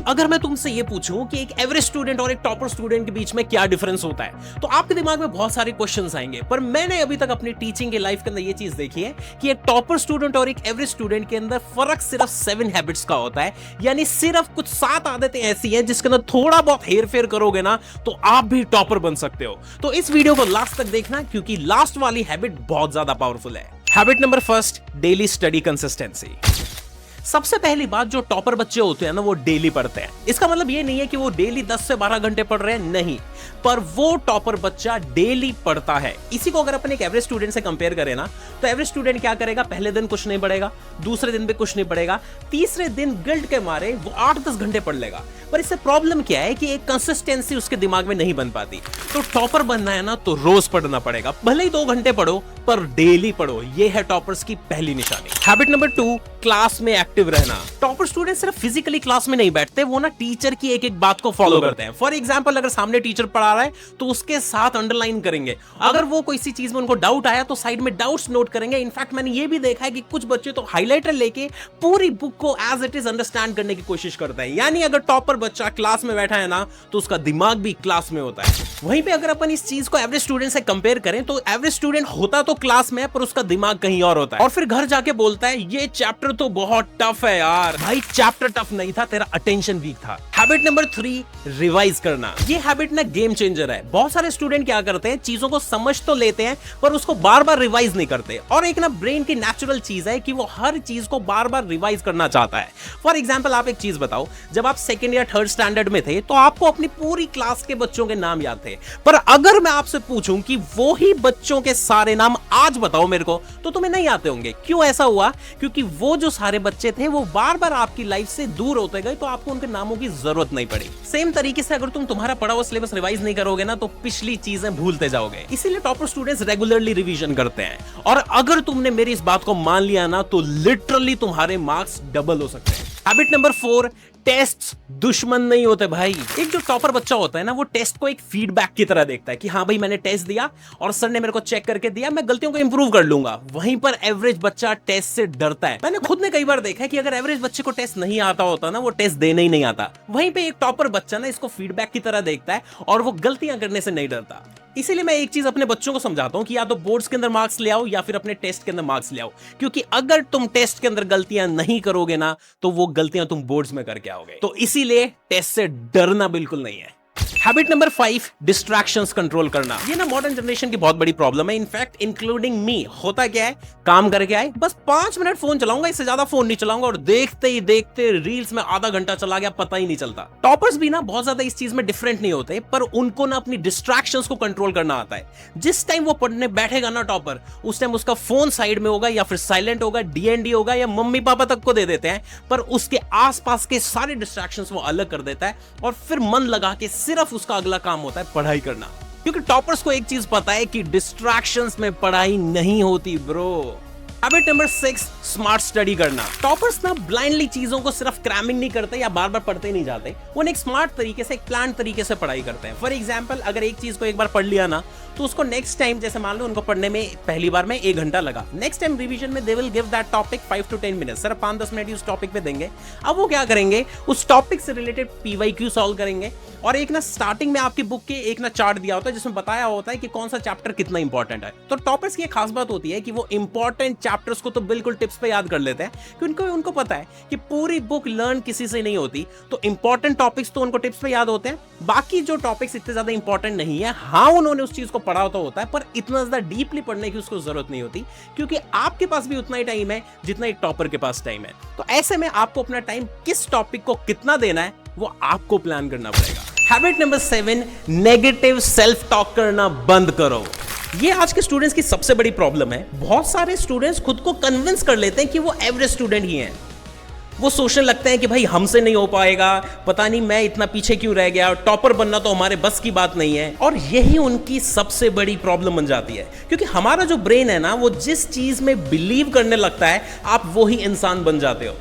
अगर मैं तुमसे ये पूछूं कि एक एवरेज स्टूडेंट और एक टॉपर स्टूडेंट के बीच में क्या डिफरेंस होता है, तो आपके दिमाग में बहुत सारे क्वेश्चंस आएंगे। पर मैंने अभी तक अपनी टीचिंग की लाइफ के अंदर ये चीज देखी है कि एक टॉपर स्टूडेंट और एक एवरेज स्टूडेंट के अंदर फर्क सिर्फ 7 हैबिट्स का होता है। यानी सिर्फ कुछ 7 आदतें ऐसी हैं जिसके अंदर थोड़ा बहुत हेर फेर करोगे ना तो आप भी टॉपर बन सकते हो। तो इस वीडियो को लास्ट तक देखना, क्योंकि लास्ट वाली हैबिट बहुत ज्यादा पावरफुल है। Habit number first, daily study consistency. सबसे पहली बात, जो टॉपर बच्चे होते हैं ना, वो डेली पढ़ते हैं। इसका मतलब ये नहीं है कि वो डेली 10 से 12 घंटे पढ़ रहे हैं, नहीं, पर वो टॉपर बच्चा डेली पढ़ता है। इसी को अगर अपन एक एवरेज स्टूडेंट से कंपेयर करें ना, तो एवरेज स्टूडेंट क्या करेगा, पहले दिन कुछ नहीं पढ़ेगा, दूसरे दिन भी कुछ नहीं पढ़ेगा, तीसरे दिन गिल्ट के मारे वो 8-10 घंटे पढ़ लेगा। पर इससे प्रॉब्लम क्या है कि एक कंसिस्टेंसी उसके दिमाग में नहीं बन पाती। तो टॉपर बनना है ना, तो रोज पढ़ना पड़ेगा, भले ही 2 घंटे पढ़ो पर डेली पढ़ो। ये है टॉपर्स की पहली निशानी। हैबिट नंबर 2, क्लास में एक्टिव रहना। टॉपर स्टूडेंट सिर्फ फिजिकली क्लास में नहीं बैठते, वो ना टीचर की एक एक बात को फॉलो करते हैं। फॉर एग्जांपल, अगर सामने टीचर पढ़ा रहा है तो उसके साथ अंडरलाइन करेंगे। अगर वो कोई सी चीज में उनको डाउट आया तो साइड में डाउट्स नोट करेंगे। इनफैक्ट मैंने ये भी देखा है कि कुछ बच्चे तो हाइलाइटर लेके पूरी बुक को एज इट इज अंडरस्टैंड करने की कोशिश करते हैं। यानी अगर टॉपर बच्चा क्लास में बैठा है ना, तो उसका दिमाग भी क्लास में होता है। वहीं पे अगर अपन इस चीज को एवरेज स्टूडेंट से कंपेयर करें, तो एवरेज स्टूडेंट होता तो क्लास में, पर उसका दिमाग कहीं और होता है, और फिर घर जाके बोलता है ये चैप्टर तो बहुत टफ है यार। भाई चैप्टर टफ नहीं था, तेरा अटेंशन वीक था। हैबिट नंबर 3, रिवाइज करना। ये हैबिट ना गेम चेंजर है। बहुत सारे स्टूडेंट क्या करते हैं, चीजों को समझ तो लेते हैं पर उसको बार बार रिवाइज नहीं करते। और एक ना ब्रेन की नेचुरल चीज है कि वो हर चीज को बार बार रिवाइज करना चाहता है। फॉर एग्जाम्पल, आप एक चीज बताओ, जब आप 2nd या 3rd स्टैंडर्ड में थे तो आपको अपनी पूरी क्लास के बच्चों के नाम याद थे, पर अगर मैं आपसे पूछूं कि वो ही बच्चों के सारे नाम आज बताओ मेरे को, तो तुम्हें नहीं आते होंगे। क्यों ऐसा हुआ? क्योंकि वो जो सारे बच्चे थे वो बार बार आपकी लाइफ से दूर होते गए, तो आपको उनके नामों की जरूरत नहीं पड़ी। सेम तरीके से अगर तुम तुम्हारा पढ़ा हुआ सिलेबस रिवाइज नहीं करोगे ना, तो पिछली चीजें भूलते जाओगे। इसीलिए टॉपर स्टूडेंट्स रेगुलरली रिवीजन करते हैं। और अगर तुमने मेरी इस बात को मान लिया ना, तो लिटरली तुम्हारे मार्क्स डबल हो सकते हैं। हैबिट नंबर 4, टेस्ट दुश्मन नहीं होते भाई। एक जो टॉपर बच्चा होता है ना, वो टेस्ट को एक फीडबैक की तरह देखता है कि हाँ भाई, मैंने टेस्ट दिया और सर ने मेरे को चेक करके दिया, मैं गलतियों को इंप्रूव कर लूंगा। वहीं पर एवरेज बच्चा टेस्ट से डरता है। मैंने खुद ने कई बार देखा है कि अगर एवरेज बच्चे को टेस्ट नहीं आता होता ना, वो टेस्ट देने ही नहीं आता। वहीं पे एक टॉपर बच्चा ना इसको फीडबैक की तरह देखता है और वो गलतियां करने से नहीं डरता। इसीलिए मैं एक चीज अपने बच्चों को समझाता हूं कि या तो बोर्ड्स के अंदर मार्क्स ले आओ या फिर अपने टेस्ट के अंदर मार्क्स ले आओ, क्योंकि अगर तुम टेस्ट के अंदर गलतियां नहीं करोगे ना, तो वो गलतियां तुम बोर्ड्स में करके आओगे। तो इसीलिए टेस्ट से डरना बिल्कुल नहीं है। हैबिट नंबर 5, डिस्ट्रैक्शंस कंट्रोल करना। ये ना मॉडर्न जनरेशन की बहुत बड़ी प्रॉब्लम है, इनफैक्ट इंक्लूडिंग मी। होता क्या है, काम करके आए, बस 5 मिनट फोन चलाऊंगा, इससे ज्यादा फोन नहीं चलाऊंगा, और देखते ही देखते रील्स में आधा घंटा चला गया, पता ही नहीं चलता। टॉपर्स भी ना बहुत ज्यादा इस चीज में डिफरेंट नहीं होते, पर उनको ना अपनी डिस्ट्रैक्शंस को कंट्रोल करना आता है। जिस टाइम वो पढ़ने बैठेगा ना टॉपर, उस टाइम उसका फोन साइड में होगा या फिर साइलेंट होगा, डीएनडी होगा, या मम्मी पापा तक को दे देते हैं, पर उसके आसपास के सारे डिस्ट्रैक्शंस वो अलग कर देता है, और फिर मन लगा के सिर्फ उसका अगला काम होता है पढ़ाई करना। क्योंकि टॉपर्स को एक चीज पता है कि डिस्ट्रैक्शंस में पढ़ाई नहीं होती bro. Habit number 6, smart study करना। टॉपर्स ना ब्लाइंडली चीजों को सिर्फ क्रैमिंग नहीं करते या बार बार पढ़ते नहीं जाते, वो एक स्मार्ट तरीके से, एक प्लान तरीके से पढ़ाई करते हैं। फॉर एग्जांपल, अगर एक चीज को एक बार पढ़ लिया ना, तो उसको नेक्स्ट टाइम, जैसे मान लो उनको पढ़ने में पहली बार में 1 घंटा लगा, नेक्स्ट टाइम रिवीजन में they will give that topic 5 to 10 minutes, सिर्फ 5-10 मिनट उस टॉपिक पे देंगे। अब वो क्या करेंगे, उस टॉपिक से रिलेटेड PYQ सॉल्व करेंगे, और एक ना स्टार्टिंग में आपकी बुक के एक ना चार्ट दिया होता है जिसमें बताया होता है कि कौन सा चैप्टर कितना इंपॉर्टेंट है। तो टॉपर्स की एक खास बात होती है कि वो इंपॉर्टेंट चैप्टर्स को तो बिल्कुल टिप्स पे याद कर लेते हैं, क्योंकि उनको पता है कि पूरी बुक लर्न किसी से नहीं होती। तो इंपॉर्टेंट टॉपिक्स तो उनको टिप्स पे याद होते हैं, बाकी जो टॉपिक्स इतने ज्यादा इंपॉर्टेंट नहीं है, हाँ उन्होंने उस चीज को पढ़ा तो होता है, पर इतना ज्यादा डीपली पढ़ने की उसको जरूरत नहीं होती, क्योंकि आपके पास भी उतना ही टाइम है जितना एक टॉपर के पास टाइम है। तो ऐसे में आपको अपना टाइम किस टॉपिक को कितना देना है, वो आपको प्लान करना पड़ेगा। Habit number 7, negative self talk करना बंद करो। ये आज के स्टूडेंट्स की सबसे बड़ी प्रॉब्लम है। बहुत सारे स्टूडेंट्स खुद को कन्विंस कर लेते हैं कि वो एवरेज स्टूडेंट ही हैं। वो सोचने लगते हैं कि भाई हमसे नहीं हो पाएगा, पता नहीं मैं इतना पीछे क्यों रह गया, टॉपर बनना तो हमारे बस की बात नहीं है। और यही उनकी सबसे बड़ी प्रॉब्लम बन जाती है, क्योंकि हमारा जो ब्रेन है ना, वो जिस चीज में बिलीव करने लगता है, आप वो ही इंसान बन जाते हो।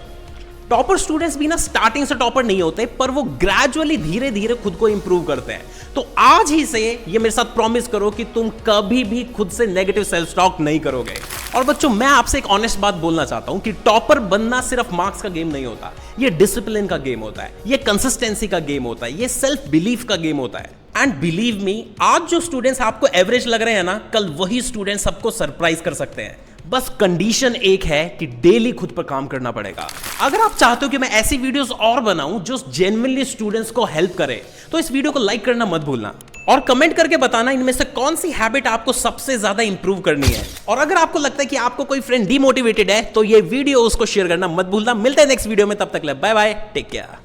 टॉपर स्टूडेंट्स भी ना स्टार्टिंग से टॉपर नहीं होते, पर वो ग्रेजुअली धीरे धीरे खुद को इंप्रूव करते हैं। तो आज ही से ये मेरे साथ प्रॉमिस करो कि तुम कभी भी खुद से नेगेटिव सेल्फ टॉक नहीं करोगे। और बच्चों, मैं आपसे एक ऑनेस्ट बात बोलना चाहता हूं कि टॉपर बनना सिर्फ मार्क्स का गेम नहीं होता, ये डिसिप्लिन का गेम होता है, ये कंसिस्टेंसी का गेम होता है, ये सेल्फ बिलीफ का गेम होता है। एंड बिलीव मी, आज जो स्टूडेंट्स आपको एवरेज लग रहे हैं ना, कल वही स्टूडेंट्स सबको सरप्राइज कर सकते हैं। बस कंडीशन एक है कि डेली खुद पर काम करना पड़ेगा। अगर आप चाहते हो कि मैं ऐसी वीडियोस और बनाऊं जो जेन्युइनली स्टूडेंट्स को हेल्प करे, तो इस वीडियो को लाइक करना मत भूलना और कमेंट करके बताना इनमें से कौन सी हैबिट आपको सबसे ज्यादा इंप्रूव करनी है। और अगर आपको लगता है कि आपको कोई फ्रेंड डिमोटिवेटेड है, तो ये वीडियो उसको शेयर करना मत भूलना। मिलते हैं नेक्स्ट वीडियो में, तब तक ले बाय बाय, टेक केयर।